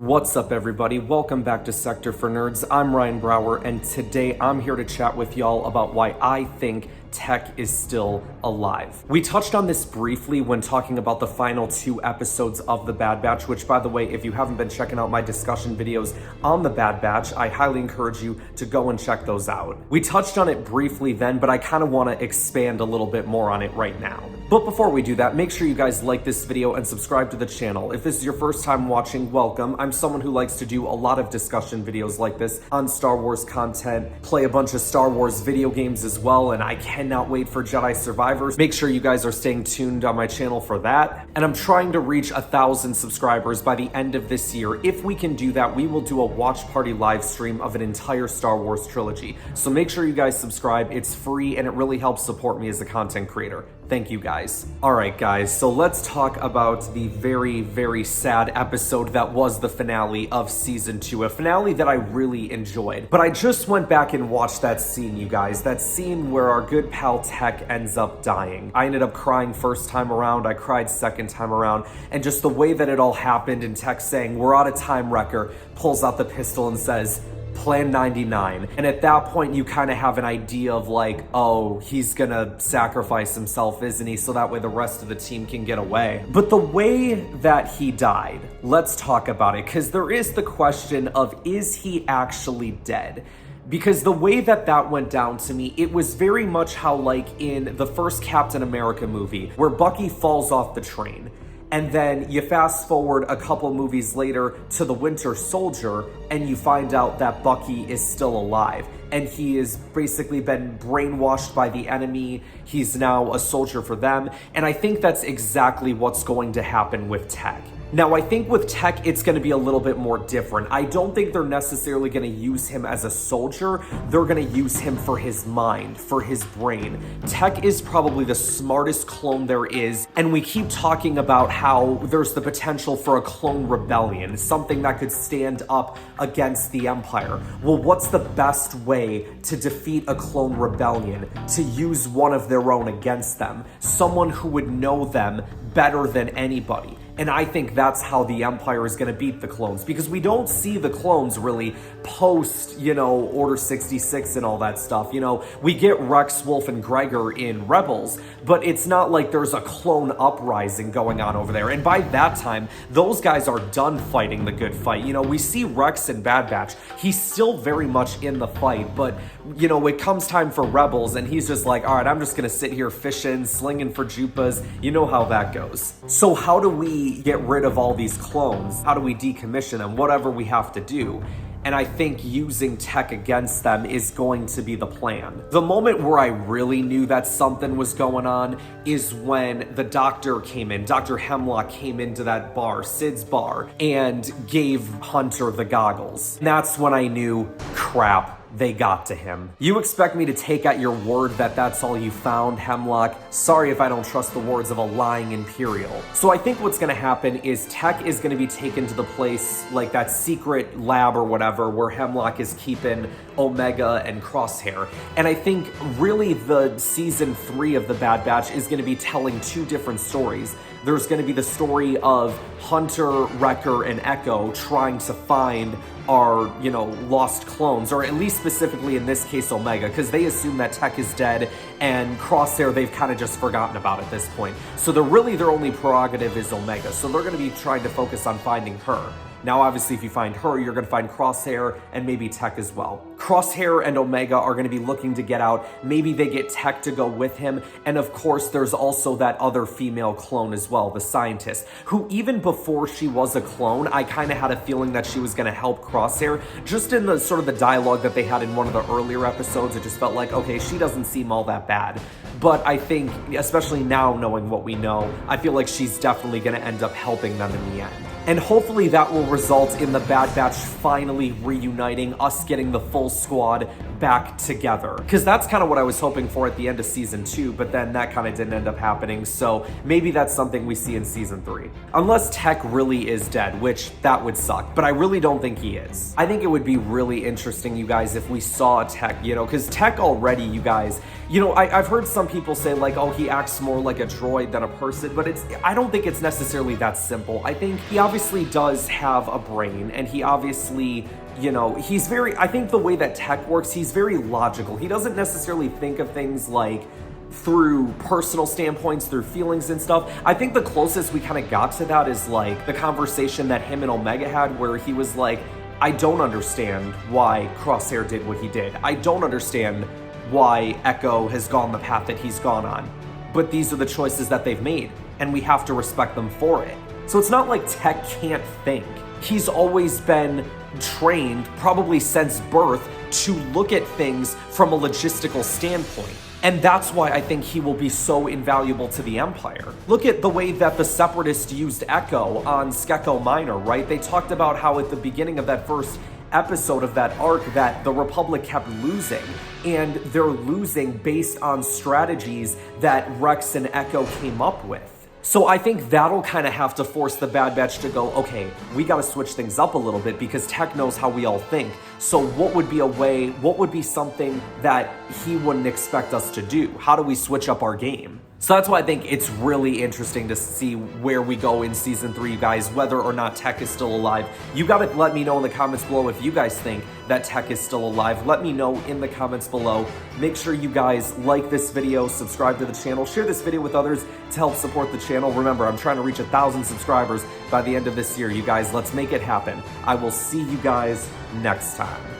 What's up, everybody? Welcome back to Sector for Nerds. I'm Ryan Brower, and today I'm here to chat with y'all about why I think Tech is still alive. We touched on this briefly when talking about the final 2 episodes of The Bad Batch, which, by the way, if you haven't been checking out my discussion videos on The Bad Batch, I highly encourage you to go and check those out. We touched on it briefly then, but I kind of want to expand a little bit more on it right now. But before we do that, make sure you guys like this video and subscribe to the channel. If this is your first time watching, welcome. I'm someone who likes to do a lot of discussion videos like this on Star Wars content, play a bunch of Star Wars video games as well, and I cannot wait for Jedi Survivors. Make sure you guys are staying tuned on my channel for that. And I'm trying to reach 1,000 subscribers by the end of this year. If we can do that, we will do a watch party live stream of an entire Star Wars trilogy. So make sure you guys subscribe. It's free and it really helps support me as a content creator. Thank you guys. All right, guys, so let's talk about the very, very sad episode that was the finale of season 2, a finale that I really enjoyed. But I just went back and watched that scene, you guys, that scene where our good pal Tech ends up dying. I ended up crying first time around, I cried second time around, and just the way that it all happened, and Tech saying, "We're out of time, Wrecker," pulls out the pistol and says, Plan 99. And at that point, you kind of have an idea of like, oh, he's gonna sacrifice himself, isn't he? So that way the rest of the team can get away. But the way that he died, let's talk about it, because there is the question of, is he actually dead? Because the way that that went down to me, it was very much how like in the first Captain America movie, where Bucky falls off the train. And then you fast forward a couple movies later to the Winter Soldier, and you find out that Bucky is still alive. And he has basically been brainwashed by the enemy. He's now a soldier for them. And I think that's exactly what's going to happen with Tech. Now, I think with Tech, it's going to be a little bit more different. I don't think they're necessarily going to use him as a soldier. They're going to use him for his mind, for his brain. Tech is probably the smartest clone there is, and we keep talking about how there's the potential for a clone rebellion, something that could stand up against the Empire. Well, what's the best way to defeat a clone rebellion? To use one of their own against them, someone who would know them better than anybody. And I think that's how the Empire is going to beat the clones, because we don't see the clones really post, Order 66 and all that stuff. We get Rex, Wolf, and Gregor in Rebels, but it's not like there's a clone uprising going on over there. And by that time, those guys are done fighting the good fight. We see Rex in Bad Batch. He's still very much in the fight, but, it comes time for Rebels, and he's just like, all right, I'm just going to sit here fishing, slinging for Jupas. You know how that goes. So how do we get rid of all these clones? How do we decommission them? Whatever we have to do. And I think using Tech against them is going to be the plan. The moment where I really knew that something was going on is when the doctor came in. Dr. Hemlock came into that bar, Sid's bar, and gave Hunter the goggles. And that's when I knew, crap, they got to him. You expect me to take at your word that that's all you found, Hemlock? Sorry if I don't trust the words of a lying Imperial. So I think what's gonna happen is Tech is gonna be taken to the place, like that secret lab or whatever, where Hemlock is keeping Omega and Crosshair. And I think really the season 3 of The Bad Batch is gonna be telling 2 different stories. There's gonna be the story of Hunter, Wrecker, and Echo trying to find our, lost clones, or at least specifically in this case, Omega, because they assume that Tech is dead, and Crosshair they've kind of just forgotten about at this point. So their only prerogative is Omega, so they're going to be trying to focus on finding her. Now, obviously, if you find her, you're going to find Crosshair and maybe Tech as well. Crosshair and Omega are going to be looking to get out. Maybe they get Tech to go with him. And of course, there's also that other female clone as well, the scientist, who even before she was a clone, I kind of had a feeling that she was going to help Crosshair. Just in the sort of the dialogue that they had in one of the earlier episodes, it just felt like, okay, she doesn't seem all that bad. But I think, especially now knowing what we know, I feel like she's definitely going to end up helping them in the end. And hopefully that will result in the Bad Batch finally reuniting, us getting the full squad back together. Because that's kind of what I was hoping for at the end of season 2, but then that kind of didn't end up happening, so maybe that's something we see in season 3. Unless Tech really is dead, which that would suck, but I really don't think he is. I think it would be really interesting, you guys, if we saw Tech, because Tech already, you guys, You know, I've heard some people say like, oh, he acts more like a droid than a person, but I don't think it's necessarily that simple. I think he obviously does have a brain, and he obviously, you know, I think the way that Tech works, he's very logical. He doesn't necessarily think of things like through personal standpoints, through feelings and stuff. I think the closest we kind of got to that is like the conversation that him and Omega had, where he was like, I don't understand why Crosshair did what he did. I don't understand why Echo has gone the path that he's gone on. But these are the choices that they've made, and we have to respect them for it. So it's not like Tech can't think. He's always been trained, probably since birth, to look at things from a logistical standpoint. And that's why I think he will be so invaluable to the Empire. Look at the way that the Separatists used Echo on Skeko Minor, right? They talked about how at the beginning of that first episode of that arc that the Republic kept losing, and they're losing based on strategies that Rex and Echo came up with. So I think that'll kind of have to force the Bad Batch to go, okay, we got to switch things up a little bit because Tech knows how we all think. So what would be something that he wouldn't expect us to do? How do we switch up our game? So that's why I think it's really interesting to see where we go in season 3, you guys, whether or not Tech is still alive. You gotta let me know in the comments below if you guys think that Tech is still alive. Let me know in the comments below. Make sure you guys like this video, subscribe to the channel, share this video with others to help support the channel. Remember, I'm trying to reach 1,000 subscribers by the end of this year. You guys, let's make it happen. I will see you guys next time.